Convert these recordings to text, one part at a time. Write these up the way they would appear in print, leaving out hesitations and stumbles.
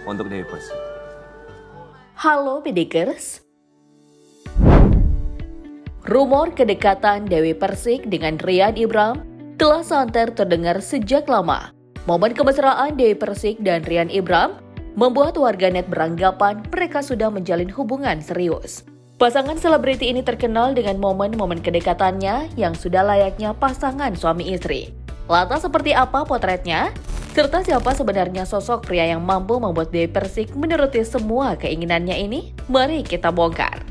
untuk Dewi Persik. Halo Pedikers. Rumor kedekatan Dewi Persik dengan Rian Ibram telah santer terdengar sejak lama. Momen kemesraan Dewi Persik dan Rian Ibram membuat warganet beranggapan mereka sudah menjalin hubungan serius. Pasangan selebriti ini terkenal dengan momen-momen kedekatannya yang sudah layaknya pasangan suami istri. Lantas seperti apa potretnya? Serta siapa sebenarnya sosok pria yang mampu membuat Dewi Persik menuruti semua keinginannya ini? Mari kita bongkar.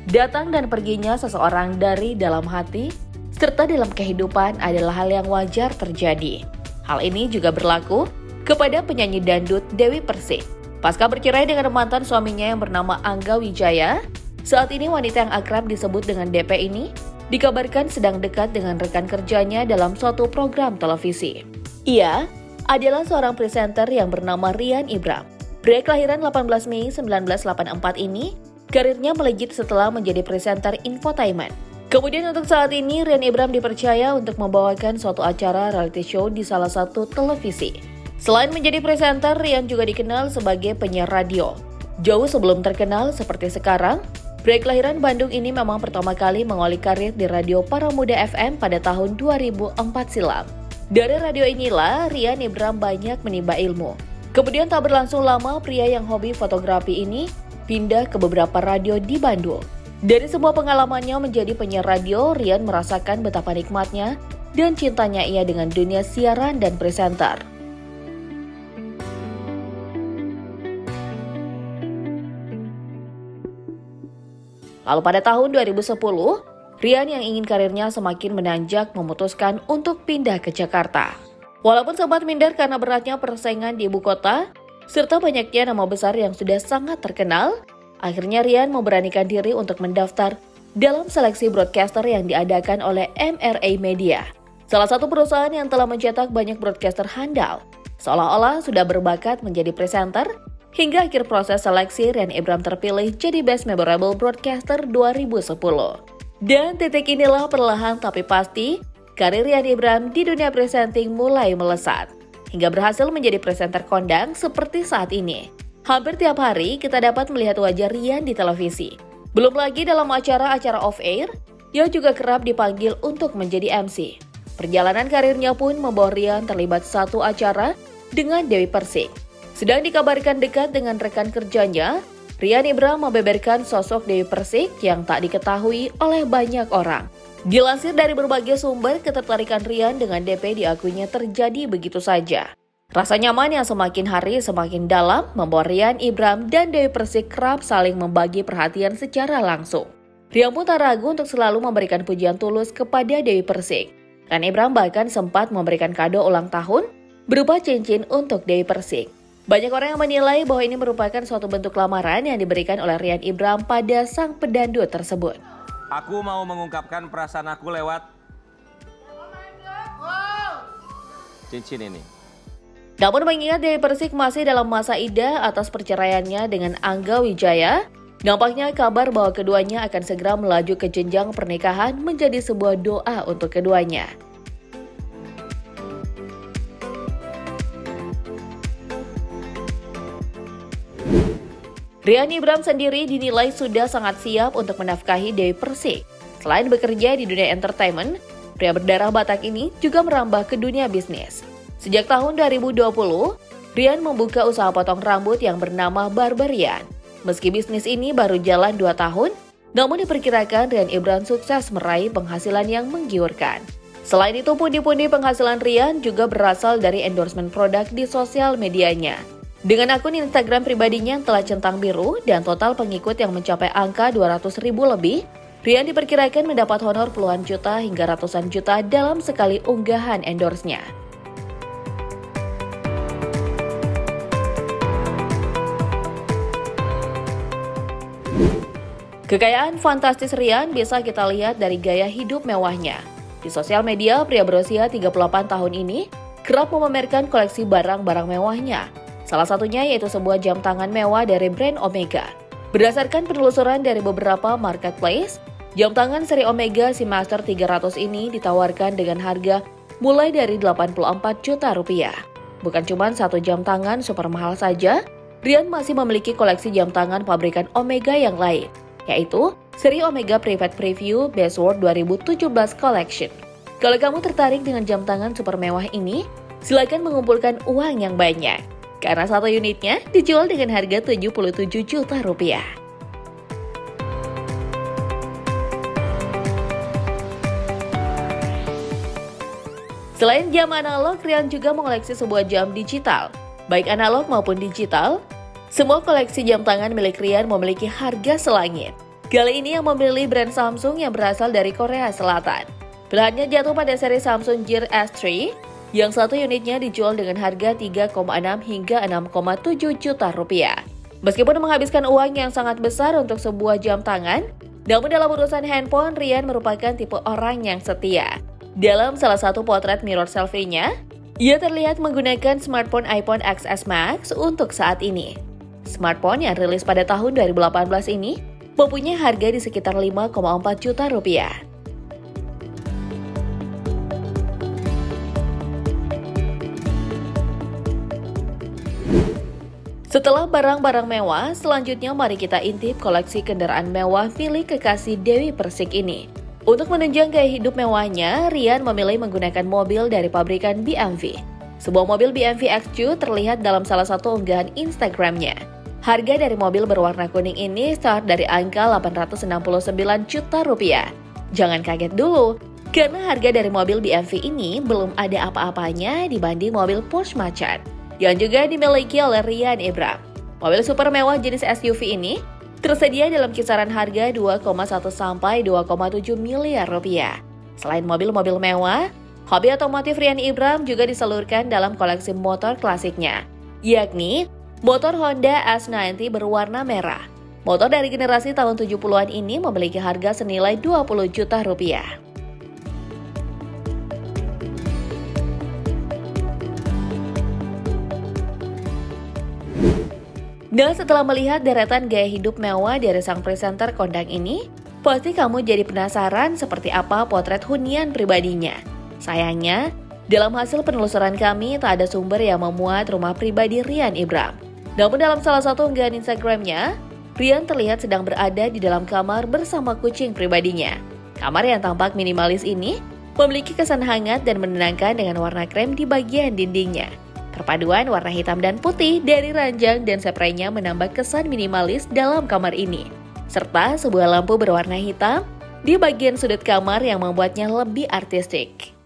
Datang dan perginya seseorang dari dalam hati serta dalam kehidupan adalah hal yang wajar terjadi. Hal ini juga berlaku kepada penyanyi dangdut Dewi Persik. Pasca bercerai dengan mantan suaminya yang bernama Angga Wijaya, saat ini wanita yang akrab disebut dengan DP ini dikabarkan sedang dekat dengan rekan kerjanya dalam suatu program televisi. Ia adalah seorang presenter yang bernama Rian Ibram. Pria kelahiran 18 Mei 1984 ini karirnya melejit setelah menjadi presenter infotainment. Kemudian untuk saat ini, Rian Ibram dipercaya untuk membawakan suatu acara reality show di salah satu televisi. Selain menjadi presenter, Rian juga dikenal sebagai penyiar radio. Jauh sebelum terkenal seperti sekarang, pria kelahiran Bandung ini memang pertama kali mengawali karir di Radio Paramuda FM pada tahun 2004 silam. Dari radio inilah, Rian Ibram banyak menimba ilmu. Kemudian tak berlangsung lama, pria yang hobi fotografi ini pindah ke beberapa radio di Bandung. Dari semua pengalamannya menjadi penyiar radio, Rian merasakan betapa nikmatnya dan cintanya ia dengan dunia siaran dan presenter. Lalu pada tahun 2010, Rian yang ingin karirnya semakin menanjak memutuskan untuk pindah ke Jakarta. Walaupun sempat minder karena beratnya persaingan di ibu kota, serta banyaknya nama besar yang sudah sangat terkenal, akhirnya Rian memberanikan diri untuk mendaftar dalam seleksi broadcaster yang diadakan oleh MRA Media, salah satu perusahaan yang telah mencetak banyak broadcaster handal. Seolah-olah sudah berbakat menjadi presenter, hingga akhir proses seleksi Rian Ibram terpilih jadi Best Memorable Broadcaster 2010. Dan titik inilah perlahan tapi pasti, karir Rian Ibram di dunia presenting mulai melesat, hingga berhasil menjadi presenter kondang seperti saat ini. Hampir tiap hari kita dapat melihat wajah Rian di televisi. Belum lagi dalam acara-acara off-air, ia juga kerap dipanggil untuk menjadi MC. Perjalanan karirnya pun membawa Rian terlibat satu acara dengan Dewi Persik. Sedang dikabarkan dekat dengan rekan kerjanya, Rian Ibram membeberkan sosok Dewi Persik yang tak diketahui oleh banyak orang. Dilansir dari berbagai sumber, ketertarikan Rian dengan DP diakuinya terjadi begitu saja. Rasa nyaman yang semakin hari semakin dalam membawa Rian Ibram dan Dewi Persik kerap saling membagi perhatian secara langsung. Rian pun tak ragu untuk selalu memberikan pujian tulus kepada Dewi Persik. Rian Ibram bahkan sempat memberikan kado ulang tahun berupa cincin untuk Dewi Persik. Banyak orang yang menilai bahwa ini merupakan suatu bentuk lamaran yang diberikan oleh Rian Ibram pada sang pedangdut tersebut. Aku mau mengungkapkan perasaan aku lewat cincin ini. Namun mengingat Dewi Persik masih dalam masa iddah atas perceraiannya dengan Angga Wijaya, nampaknya kabar bahwa keduanya akan segera melaju ke jenjang pernikahan menjadi sebuah doa untuk keduanya. Rian Ibram sendiri dinilai sudah sangat siap untuk menafkahi Dewi Persik. Selain bekerja di dunia entertainment, pria berdarah Batak ini juga merambah ke dunia bisnis. Sejak tahun 2020, Rian membuka usaha potong rambut yang bernama Barber Rian. Meski bisnis ini baru jalan 2 tahun, namun diperkirakan Rian Ibram sukses meraih penghasilan yang menggiurkan. Selain itu, pundi-pundi penghasilan Rian juga berasal dari endorsement produk di sosial medianya. Dengan akun Instagram pribadinya yang telah centang biru dan total pengikut yang mencapai angka 200.000 lebih, Rian diperkirakan mendapat honor puluhan juta hingga ratusan juta dalam sekali unggahan endorse-nya. Kekayaan fantastis Rian bisa kita lihat dari gaya hidup mewahnya. Di sosial media, pria berusia 38 tahun ini kerap memamerkan koleksi barang-barang mewahnya. Salah satunya yaitu sebuah jam tangan mewah dari brand Omega. Berdasarkan penelusuran dari beberapa marketplace, Jam tangan seri Omega Seamaster 300 ini ditawarkan dengan harga mulai dari 84 juta rupiah. Bukan cuma satu jam tangan super mahal saja, Rian masih memiliki koleksi jam tangan pabrikan Omega yang lain, yaitu seri Omega Private Preview Best World 2017 Collection. Kalau kamu tertarik dengan jam tangan super mewah ini, silakan mengumpulkan uang yang banyak, karena satu unitnya dijual dengan harga 77 juta rupiah. Selain jam analog, Rian juga mengoleksi sebuah jam digital. Baik analog maupun digital, semua koleksi jam tangan milik Rian memiliki harga selangit. Kali ini yang memilih brand Samsung yang berasal dari Korea Selatan. Pilihannya jatuh pada seri Samsung Gear S3, yang satu unitnya dijual dengan harga 3,6 hingga 6,7 juta rupiah. Meskipun menghabiskan uang yang sangat besar untuk sebuah jam tangan, namun dalam urusan handphone, Rian merupakan tipe orang yang setia. Dalam salah satu potret mirror selfie-nya, ia terlihat menggunakan smartphone iPhone XS Max untuk saat ini. Smartphone yang rilis pada tahun 2018 ini mempunyai harga di sekitar 5,4 juta rupiah. Setelah barang-barang mewah, selanjutnya mari kita intip koleksi kendaraan mewah milik kekasih Dewi Persik ini. Untuk menunjang gaya hidup mewahnya, Rian memilih menggunakan mobil dari pabrikan BMW. Sebuah mobil BMW X2 terlihat dalam salah satu unggahan Instagramnya. Harga dari mobil berwarna kuning ini start dari angka 869 juta rupiah. Jangan kaget dulu, karena harga dari mobil BMW ini belum ada apa-apanya dibanding mobil Porsche Macan yang juga dimiliki oleh Rian Ibram. Mobil super mewah jenis SUV ini tersedia dalam kisaran harga 2,1 sampai 2,7 miliar rupiah. Selain mobil-mobil mewah, hobi otomotif Rian Ibram juga disalurkan dalam koleksi motor klasiknya, yakni motor Honda S90 berwarna merah. Motor dari generasi tahun 70-an ini memiliki harga senilai 20 juta rupiah. Nah, setelah melihat deretan gaya hidup mewah dari sang presenter kondang ini, pasti kamu jadi penasaran seperti apa potret hunian pribadinya. Sayangnya, dalam hasil penelusuran kami tak ada sumber yang memuat rumah pribadi Rian Ibram. Namun dalam salah satu unggahan Instagramnya, Rian terlihat sedang berada di dalam kamar bersama kucing pribadinya. Kamar yang tampak minimalis ini memiliki kesan hangat dan menenangkan dengan warna krem di bagian dindingnya. Perpaduan warna hitam dan putih dari ranjang dan spraynya menambah kesan minimalis dalam kamar ini. Serta sebuah lampu berwarna hitam di bagian sudut kamar yang membuatnya lebih artistik.